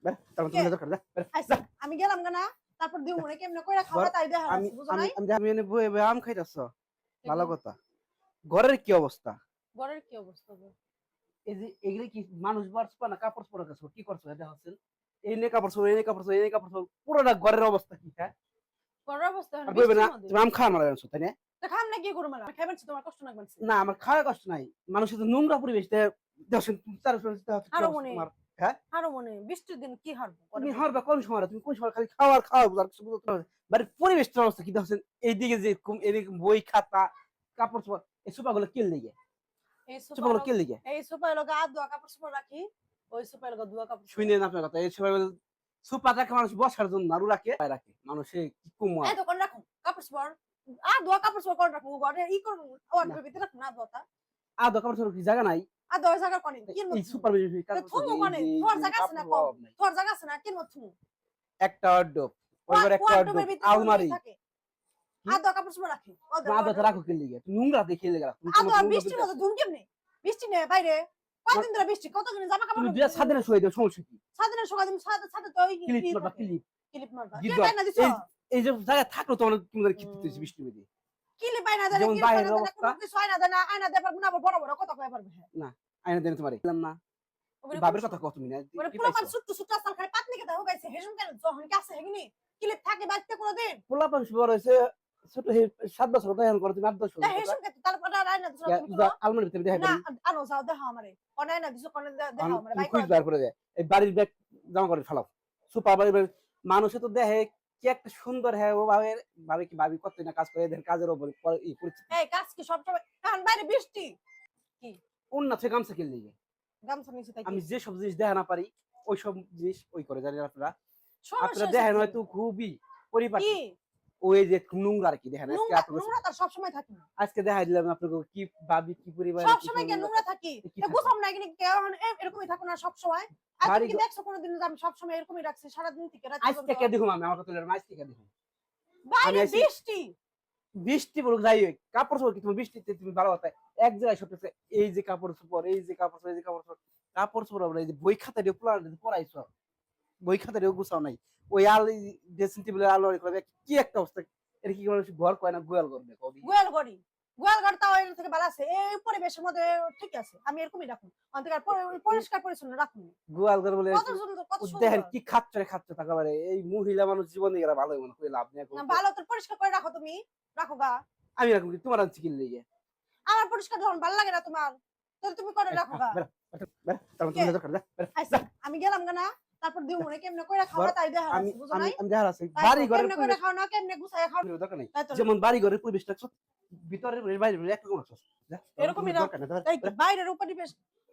বের তারপর তুমি দরকার যা বের আচ্ছা আমি গেলাম না তারপর দিও মনে কেমনে কইরা খাওয়া তাই দেখা আমি আছে বুঝো আমি নাই আমি এনে বই আম খাইতাছ ভালো কথা ঘরের কি অবস্থা ঘরের কি অবস্থা গো এই যে এগুলি কি মানুষ বাড়ছে না কাপড় পরা গেছে কি করছো এটা হচ্ছেন এই নে কাপড় এই নে কাপড় এই নে কাপড় পুরোটা ঘরের অবস্থা কি হ্যাঁ ঘরের অবস্থা এখন আর বইবে বৃষ্টির না মধ্যে তুমি আম খাওয়া মারা গেছো তাই না তা খাম না কি করব মালা খাইবেন তোমার কষ্ট না বানছে না আমার খাওয়া কষ্ট নাই মানুষের তো নোংরা পরিবেশ দর্শন তার তোমার হ্যাঁ আরো মনে বৃষ্টির দিন কি হারবো তুমি হারবা কোন সময় তুমি কোন সময় খালি খাওয়ার খাওয়া আর কিছু বুঝতে পারবে বাড়ির পরিবেশটার অবস্থা কি দেখছেন এইদিকে যে এদিকে বই খাতা কাপড় চোপড় এই সোফাগুলো কিল দিকে সোফাগুলো কিল দিকে এই সোফা লগা দোয়া কাপড় চোপড় রাখি ওই সোফা লগা দোয়া কাপড় শুনে না আপনার কথা এই সোফাগুলো সোফাটাকে মানুষ বসার জন্য আরো রাখে রাখে মানুষে কি কুমা এই দোকান রাখো কাপড় চোপড় দোয়া কাপড় চোপড় করে রাখো ঘরে ই করব ওর ভিতরে রাখো না দোতা কাপড় চোপড় কি জায়গা নাই দোয়া জায়গা কোনে কি এই সুপার তুমি কোনে তোর জায়গা আছে না কম তোর জায়গা আছে না কি মত তুমি একটা অর্ডব ওইবার একটা অর্ডব আলমারি দোয়া কাপড় চোপড় রাখি দোয়া রাখো কি লিগে তুমি নোংরা দেখে লিগে রাখো দোয়া বৃষ্টির মধ্যে ধুম কেমনে বৃষ্টি নেই বাইরে কতদিন ধরে বৃষ্টি কতদিন জামা কাপড় তুমি দুই সাদিনে শুয়ে দাও সমস্যা কি সাদিনের সকাল তুমি সাথে তো ক্লিপ মারবা ক্লিপ মারবা কি কি বাইনা দিছো এই যে জায়গা থাকলো তোমার তোমাদের কি দিতেছি বৃষ্টির মধ্যে ক্লিপ বাইনা দেলে যেমন কি বাইরের কোনো অবস্থা কিছু হয় না দেনা আয়না দেবার না বড় বড় কথা কয় পারবে না আয়না দেন তোমারে বললাম না বাবার কথা কত তুমি না মানে পুরো পাঁচ সুট্টু সুট্টু আসাল খালি পাতনি কথা হোগাইছে হেজুম কেন যখন কি আছে হেগিনি ক্লিপ থাকে বাইতে কোনদিন পোলা পাঁচ বড় হইছে ছোট 7 বছর তো এখন করে তুমি 8 বছর তা হেজুম কে তারপর আয়না দিছো তুমি আলমারির ভিতরে দেখাই না আনো যাও দেখা আমারে কোন আয়না দিছো কোন দেখা আমারে বাই খুঁজ বার করে দেয় এই বাড়ির ব্যাগ জমা করে ফেলাও সুপার বাড়ির মানুষে তো দেখে কি একটা সুন্দর হ্যাঁ ও ভাবে কি ভাবি কত না কাজ করে এদের কাজের উপর এই কাজ কি সব সময় এখন বাইরে বৃষ্টি কি অন্য থেকে গামছা কিনলে গিয়ে গামছা নিচে তাই আমি যে সব জিনিস দেখা না পারি ওই সব জিনিস ওই করে জানেন আপনারা সমস্যা দেখেন হয়তো খুবই পরিপাটি কি ওই যে নোংরা আর কি দেখেন নোংরা তার সব সময় থাকে আজকে দেখাই দিলাম আপনাকে কি ভাবি কি পরিবার সব সময় কেন নোংরা থাকি বুঝলাম না কিন্তু কেন এরকমই থাকো না সব সময় আজকে কি দেখছো কোনদিন আমি সব সময় এরকমই রাখছি সারা দিন থেকে রাত আজ থেকে দেখুন আমি আমাকে তুলে আজ থেকে দেখুন বাইরে বৃষ্টি বৃষ্টি বলুক যাই হোক কাপড় চোপড় কি তুমি বৃষ্টিতে তুমি ভালো কথা এক জায়গায় সব এই যে কাপড় চোপড় এই যে কাপড় চোপড় এই যে কাপড় চোপড় কাপড় চোপড় এই যে বই খাতা দিয়ে পড়াইছো বই খাতা দিয়ে গুছাও নাই ওই ড্রেসিং টেবিলের আলমারি করে কি একটা অবস্থা এটা কি মানুষ ঘর কয় না গোয়াল করবে গোয়াল ঘর তাও এর থেকে ভালো আছে এই পরিবেশের মধ্যে ঠিক আছে আমি এরকমই রাখুন অন্তকার পরিষ্কার পরিচ্ছন্ন রাখুন গোয়াল ঘর বলে কত সুন্দর কত সুন্দর দেখেন কি খাচ্ছে থাকা পারে এই মহিলা মানুষ জীবনে এরা ভালোই মনে কই লাভ নেই না ভালো তো পরিষ্কার করে রাখো তুমি রাখো গা আমি রাখুন কি তোমার আনছি কিনলে গিয়ে আমার পরিষ্কার যখন ভালো লাগে না তোমার তো তুমি করে রাখো গা তারপর তুমি দরকার আচ্ছা আমি গেলাম না তারপর দিও মনে কেমনে কইরা খাওয়া তাই দেখা আছে বুঝো নাই আমি দেখা আছে বাড়ি ঘরে কেমনে কইরা খাও না কেমনে গুছায় খাও দরকার নাই যেমন বাড়ি ঘরের পরিবেশটা ভিতরে বাইরে একটা কোন আছে এরকমই রাখো তাই বাইরের পরিবেশ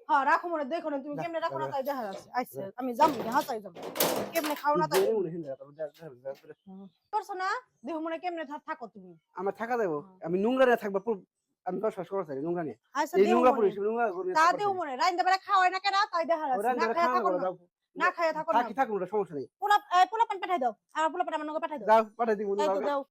হ্যাঁ রাখো মনে দেখো না তুমি কেমনে রাখো না তাই দেখা আছে আচ্ছা আমি যাম হাতাই যাব কেমনে খাও না তাই করছ না দেখো মনে কেমনে থাকো তুমি আমার থাকা দেব আমি নোংরা না থাকবা আমি তো সস করতে নোংরা নিয়ে আচ্ছা এই নোংরা পরিবেশ নোংরা করে তা দেও মনে রাইন্দা বেলা খাওয়াই না কেন তাই দেখা আছে না খায়া থাকো না খায়া থাকো না থাকি থাকুন সমস্যা নেই পোলা পান পাঠাই দাও আর পোলা পান আমার নগে পাঠাই দাও যাও পাঠাই দিব দাও